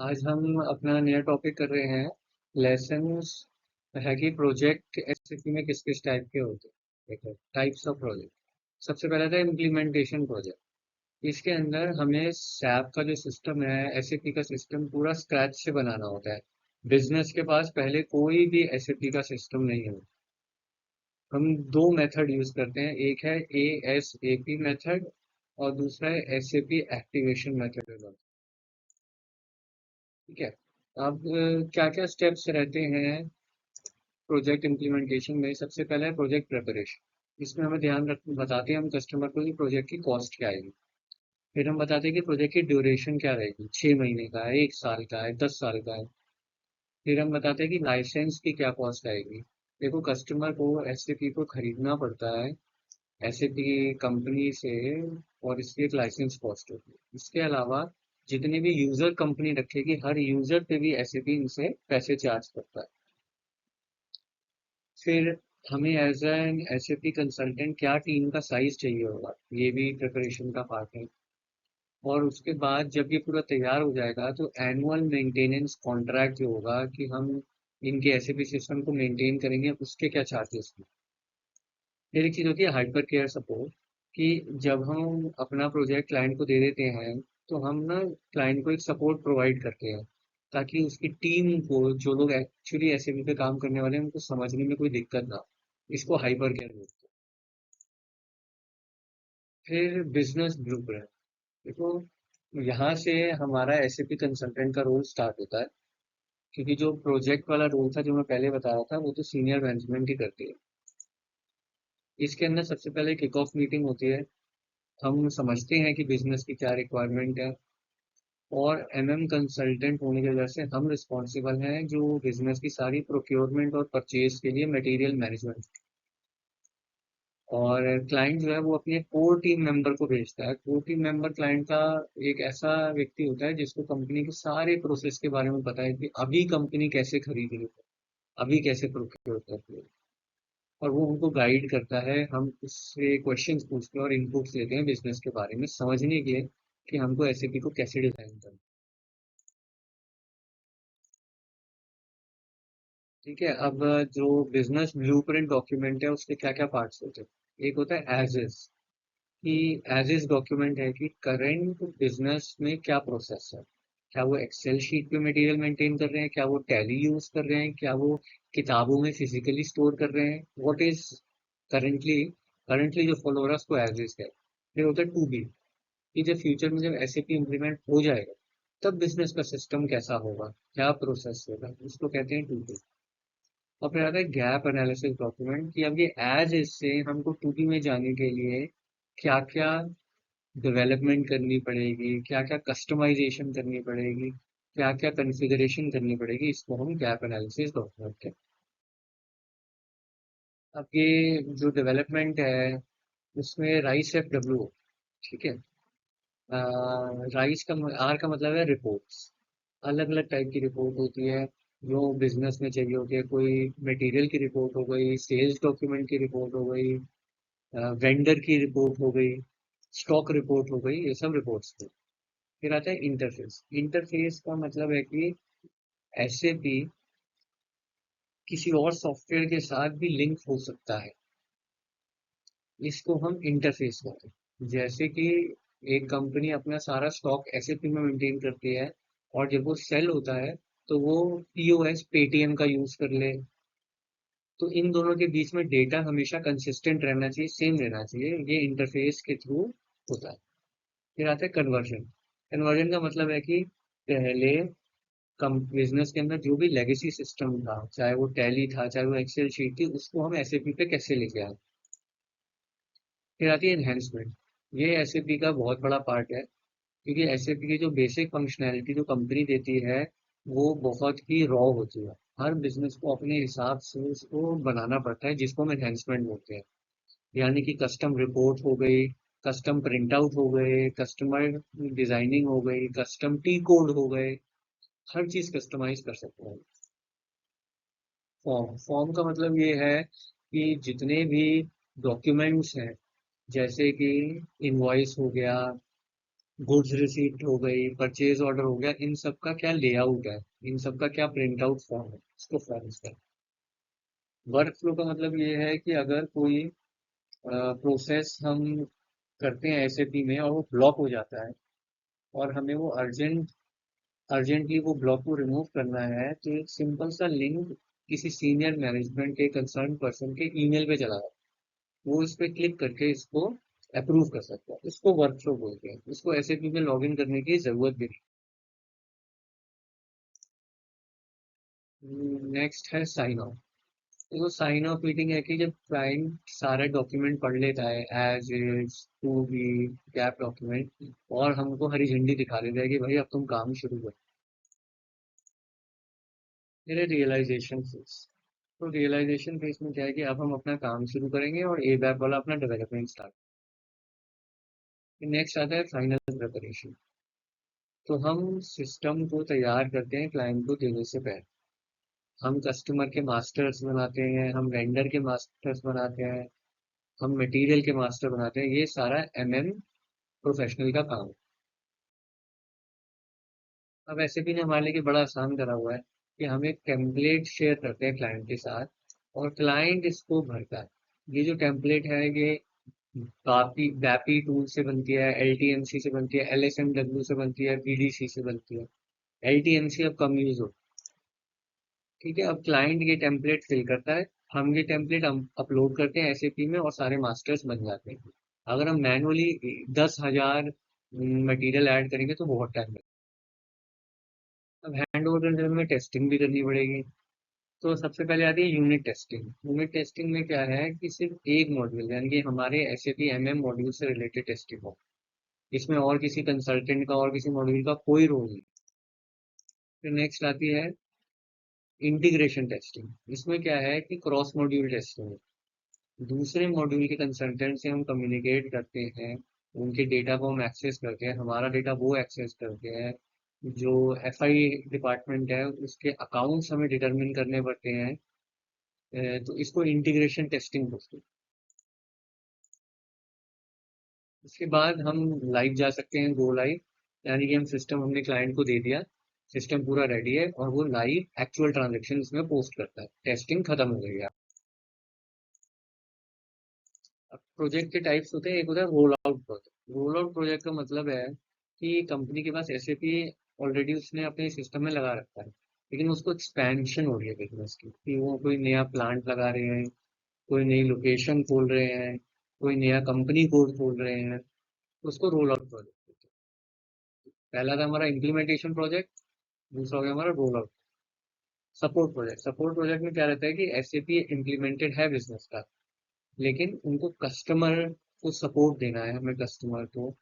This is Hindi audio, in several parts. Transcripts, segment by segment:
आज हम अपना नया टॉपिक कर रहे हैं। लेसन्स है कि प्रोजेक्ट एसएपी में किस किस टाइप के होते हैं। देखो, टाइप्स ऑफ प्रोजेक्ट। सबसे पहला था इम्प्लीमेंटेशन प्रोजेक्ट। इसके अंदर हमें सैप का जो सिस्टम है, एसएपी का सिस्टम पूरा स्क्रैच से बनाना होता है। बिजनेस के पास पहले कोई भी एसएपी का सिस्टम नहीं है। हम दो मेथड यूज करते हैं, एक है एएसएपी मेथड और दूसरा है एसएपी एक्टिवेशन मेथड। ठीक है। अब क्या क्या स्टेप्स रहते हैं प्रोजेक्ट इम्प्लीमेंटेशन में। सबसे पहला है प्रोजेक्ट प्रिपरेशन। इसमें हमें ध्यान रख बताते हैं हम कस्टमर को कि प्रोजेक्ट की कॉस्ट क्या आएगी। फिर हम बताते हैं कि प्रोजेक्ट की ड्यूरेशन क्या रहेगी, 6 महीने का है, 1 साल का है, 10 साल का है। फिर हम बताते हैं कि लाइसेंस की क्या कॉस्ट आएगी। देखो, कस्टमर को एसएपी को खरीदना पड़ता है एसएपी कंपनी से, और इसकी एक लाइसेंस कॉस्ट होती है। इसके अलावा जितने भी यूजर कंपनी रखेगी, हर यूजर पे भी एसएपी इनसे पैसे चार्ज करता है। फिर हमें एज एन एसएपी कंसल्टेंट क्या टीम का साइज चाहिए होगा, ये भी प्रिपरेशन का पार्ट है। और उसके बाद जब ये पूरा तैयार हो जाएगा तो एनुअल मेंटेनेंस कॉन्ट्रैक्ट जो होगा कि हम इनके एसएपी सिस्टम को मेंटेन करेंगे, उसके क्या चार्जेस हैं। फिर एक चीज़ होती है हाइपर केयर सपोर्ट, कि जब हम अपना प्रोजेक्ट क्लाइंट को दे देते हैं तो हम ना क्लाइंट को एक सपोर्ट प्रोवाइड करते हैं, ताकि उसकी टीम को, जो लोग एक्चुअली एसएपी पे काम करने वाले हैं, उनको समझने में कोई दिक्कत ना हो। इसको हाइपर केयर बोलते हैं। फिर बिजनेस ब्लूप्रिंट। देखो, यहाँ से हमारा एसएपी कंसल्टेंट का रोल स्टार्ट होता है, क्योंकि जो प्रोजेक्ट वाला रोल था जो मैं पहले बता रहा था, वो तो सीनियर मैनेजमेंट ही करती है। इसके अंदर सबसे पहले किक ऑफ मीटिंग होती है। हम समझते हैं कि बिजनेस की क्या रिक्वायरमेंट है, और एमएम कंसल्टेंट होने की वजह से हम रिस्पॉन्सिबल हैं जो बिजनेस की सारी प्रोक्योरमेंट और परचेज के लिए मटेरियल मैनेजमेंट। और क्लाइंट जो है वो अपने कोर टीम मेंबर को भेजता है। कोर टीम मेंबर क्लाइंट का एक ऐसा व्यक्ति होता है जिसको कंपनी के सारे प्रोसेस के बारे में पता है, कि अभी कंपनी कैसे खरीद रही है, अभी कैसे प्रोक्योर कर रही है। और वो उनको गाइड करता है। हम उससे क्वेश्चंस पूछते हैं और इनपुट्स लेते हैं बिजनेस के बारे में समझने के लिए, कि हमको एसएपी को कैसे डिजाइन करना है। ठीक है। अब जो बिजनेस ब्लूप्रिंट डॉक्यूमेंट है, उसके क्या क्या पार्ट्स होते हैं। एक होता है एज इज, कि एज इज डॉक्यूमेंट है कि करंट बिजनेस में क्या प्रोसेस है। क्या वो एक्सेल शीट पे मटेरियल मेंटेन कर रहे हैं, क्या वो टैली यूज कर रहे हैं, क्या वो किताबों में फिजिकली स्टोर कर रहे हैं। व्हाट इज करंटली करंटली जो फॉलो हो रहा है उसको एज इज है। फिर होता है टू बी, कि जब फ्यूचर में जब एसएपी इम्प्लीमेंट हो जाएगा, तब बिजनेस का सिस्टम कैसा होगा, क्या प्रोसेस होगा, उसको कहते हैं टू बी। और फिर आता है गैप एनालिसिस डॉक्यूमेंट, कि अब ये एज इससे हमको टू डी में जाने के लिए क्या क्या डेवलपमेंट करनी पड़ेगी, क्या क्या कस्टमाइजेशन करनी पड़ेगी, क्या क्या कॉन्फ़िगरेशन करनी पड़ेगी, इसको हम गैप एनालिसिस डॉक्यूमेंट कहते हैं। अब ये जो डेवलपमेंट है, उसमें राइस एफ डब्ल्यू। ठीक है। राइस का आर का मतलब है रिपोर्ट्स। अलग अलग टाइप की रिपोर्ट होती है जो बिजनेस में चाहिए होती है। कोई मटेरियल की रिपोर्ट हो गई, सेल्स डॉक्यूमेंट की रिपोर्ट हो गई, वेंडर की रिपोर्ट हो गई, स्टॉक रिपोर्ट हो गई, ये सब रिपोर्ट्स थे। फिर आता है इंटरफेस। इंटरफेस का मतलब है कि ऐसे भी किसी और सॉफ्टवेयर के साथ भी लिंक हो सकता है, इसको हम इंटरफेस कहते हैं। जैसे कि एक कंपनी अपना सारा स्टॉक एसएपी में मेंटेन करती है, और जब वो सेल होता है तो वो पीओएस पेटीएम का यूज कर ले, तो इन दोनों के बीच में डेटा हमेशा कंसिस्टेंट रहना चाहिए, सेम रहना चाहिए। ये इंटरफेस के थ्रू होता है। फिर आता है कन्वर्जन। कन्वर्जन का मतलब है कि पहले कम बिजनेस के अंदर जो भी लेगेसी सिस्टम था, चाहे वो टैली था, चाहे वो एक्सेल शीट थी, उसको हम एसएपी पे कैसे लेके आए। फिर आती है एनहेंसमेंट। ये एसएपी का बहुत बड़ा पार्ट है, क्योंकि एसएपी की जो बेसिक फंक्शनैलिटी जो कंपनी देती है, वो बहुत ही रॉ होती है। हर बिजनेस को अपने हिसाब से उसको बनाना पड़ता है, जिसको हम एनहेंसमेंट बोलते हैं। यानी कि कस्टम रिपोर्ट हो गई, कस्टम प्रिंट आउट हो गए, कस्टमर डिजाइनिंग हो गई, कस्टम टी कोड हो गए। हर चीज कस्टमाइज कर सकते हैं। फॉर्म फॉर्म का मतलब ये है कि जितने भी डॉक्यूमेंट्स हैं, जैसे कि इनवॉइस हो गया, गुड्स रिसीप्ट हो गई, परचेज ऑर्डर हो गया, इन सब का क्या लेआउट है, इन सब का क्या प्रिंट आउट फॉर्म है, इसको फॉर्म्स का। वर्क फ्लो का मतलब ये है कि अगर कोई प्रोसेस हम करते हैं एसएपी में और वो ब्लॉक हो जाता है और हमें वो अर्जेंटली वो ब्लॉक को रिमूव करना है, तो एक सिंपल सा लिंक किसी सीनियर मैनेजमेंट के कंसर्न पर्सन के ईमेल पे चला जाता है। वो इस पे क्लिक करके इसको अप्रूव कर सकता है। इसको वर्कफ्लो बोलते हैं। इसको एसएपी में लॉगिन करने की जरूरत भी नहीं। नेक्स्ट है साइन ऑफ। तो साइन ऑफ मीटिंग है कि जब क्लाइंट सारे डॉक्यूमेंट पढ़ लेता है, as is, to be, gap document, और हमको हरी झंडी दिखा देता है कि भाई अब तुम काम शुरू करो। मेरे रियलाइजेशन फेज। तो रियलाइजेशन फेज में क्या है कि अब हम अपना काम शुरू करेंगे और ए बैप वाला अपना डेवलपमेंट स्टार्ट। नेक्स्ट आता है फाइनल प्रिपरेशन। तो हम सिस्टम को तैयार करते हैं क्लाइंट को देने से पहले। हम कस्टमर के मास्टर्स बनाते हैं, हम वेंडर के मास्टर्स बनाते हैं, हम मटेरियल के मास्टर बनाते हैं। ये सारा एमएम प्रोफेशनल का काम है। अब ऐसे भी ने हमारे लिए बड़ा आसान करा हुआ है कि हम एक टेम्पलेट शेयर करते हैं क्लाइंट के साथ और क्लाइंट इसको भरता है। ये जो टेम्पलेट है ये काफी वैपी टूल से बनती है, एलटीएमसी से बनती है, एलएसएमडब्ल्यू से बनती है, पीडीसी से बनती है। एलटीएमसी अब कम यूज होता है। ठीक है, अब क्लाइंट ये टेम्पलेट फिल करता है, हम ये टेम्पलेट हम अपलोड करते हैं एसएपी में और सारे मास्टर्स बन जाते हैं। अगर हम मैनुअली 10,000 मटेरियल ऐड करेंगे तो बहुत टाइम लगेगा। अब हैंड ओवर करने में टेस्टिंग भी करनी पड़ेगी। तो सबसे पहले आती है यूनिट टेस्टिंग। यूनिट टेस्टिंग में क्या है कि सिर्फ एक मॉड्यूल यानी कि हमारे एसएपी एमएम मॉड्यूल से रिलेटेड टेस्टिंग हो। इसमें और किसी कंसल्टेंट का और किसी मॉड्यूल का कोई रोल नहीं। फिर नेक्स्ट आती है इंटीग्रेशन टेस्टिंग। इसमें क्या है कि क्रॉस मॉड्यूल टेस्टिंग है। दूसरे मॉड्यूल के कंसल्टेंट से हम कम्युनिकेट करते हैं, उनके डेटा को हम एक्सेस करते हैं, हमारा डेटा वो एक्सेस करते हैं। जो एफआई डिपार्टमेंट है उसके अकाउंट्स हमें डिटरमिन करने पड़ते हैं। तो इसको इंटीग्रेशन टेस्टिंग बोलते हैं। उसके बाद हम लाइव जा सकते हैं, गो लाइव, यानी कि हम सिस्टम हमने क्लाइंट को दे दिया, सिस्टम पूरा रेडी है और वो लाइव एक्चुअल ट्रांजेक्शन इसमें पोस्ट करता है, टेस्टिंग खत्म हो गई है। अब प्रोजेक्ट के टाइप्स होते हैं, एक होता है roll out project. Roll out project का मतलब है कि कंपनी के पास एसएपी ऑलरेडी उसने अपने सिस्टम में लगा रखा है, लेकिन उसको एक्सपेंशन हो रही है बिजनेस की, कि वो कोई नया प्लांट लगा रहे हैं, कोई नई लोकेशन खोल रहे हैं, कोई नया कंपनी कोड खोल रहे हैं, तो उसको रोल आउट प्रोजेक्ट। पहला था हमारा इम्प्लीमेंटेशन प्रोजेक्ट, दूसरा हो गया हमारा roll out. Support project. Support project में क्या रहता है कि एसएपी इम्प्लीमेंटेड है बिजनेस का, लेकिन उनको कस्टमर को सपोर्ट देना है हमें, कस्टमर को।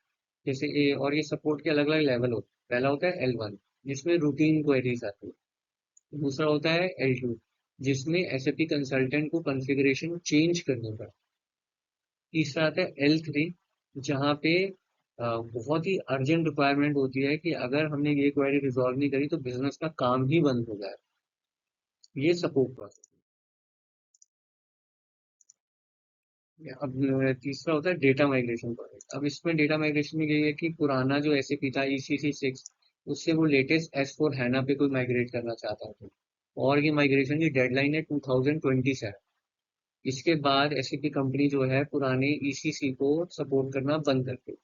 जैसे ये, और ये सपोर्ट के अलग अलग लेवल होते हैं। पहला होता है L1, जिसमें रूटीन क्वेरीज आती है। दूसरा होता है L2, जिसमें एसएपी कंसल्टेंट को कॉन्फ़िगरेशन चेंज करनी पड़ती है। तीसरा आता है L3, जहाँ पे बहुत ही अर्जेंट रिक्वायरमेंट होती है कि अगर हमने ये क्वेरी रिजॉल्व नहीं करी तो बिजनेस का काम ही बंद हो जाए। ये सपोर्ट प्रोसेस है। अब तीसरा होता है डेटा माइग्रेशन प्रोजेक्ट। अब इसमें डेटा माइग्रेशन में यही है कि पुराना जो एसएपी था ECC 6, उससे वो लेटेस्ट S4 हैना पे कोई माइग्रेट करना चाहता है तो। और ये माइग्रेशन की डेडलाइन है 2027। इसके बाद एसएपी कंपनी जो है पुराने ECC को सपोर्ट करना बंद कर देगी।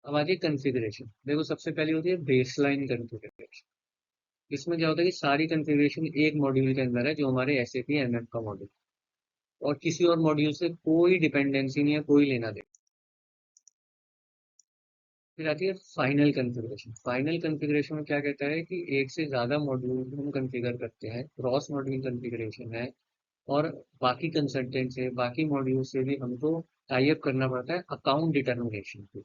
अब आगे कॉन्फ़िगरेशन। देखो, सबसे पहले होती है बेसलाइन कॉन्फ़िगरेशन। इसमें क्या होता है कि सारी कॉन्फ़िगरेशन एक मॉड्यूल के अंदर है, जो हमारे एसएपी एमएम का मॉड्यूल, और किसी और मॉड्यूल से कोई डिपेंडेंसी नहीं है, कोई लेना देना। फिर आती है फाइनल कॉन्फ़िगरेशन। फाइनल कॉन्फ़िगरेशन में क्या कहता है कि एक से ज़्यादा मॉड्यूल हम कॉन्फ़िगर करते हैं, क्रॉस मॉड्यूल कॉन्फ़िगरेशन है। और बाकी कंसल्टेंट से, बाकी मॉड्यूल से भी हमको टाई अप करना पड़ता है अकाउंट डिटर्मिनेशन पे।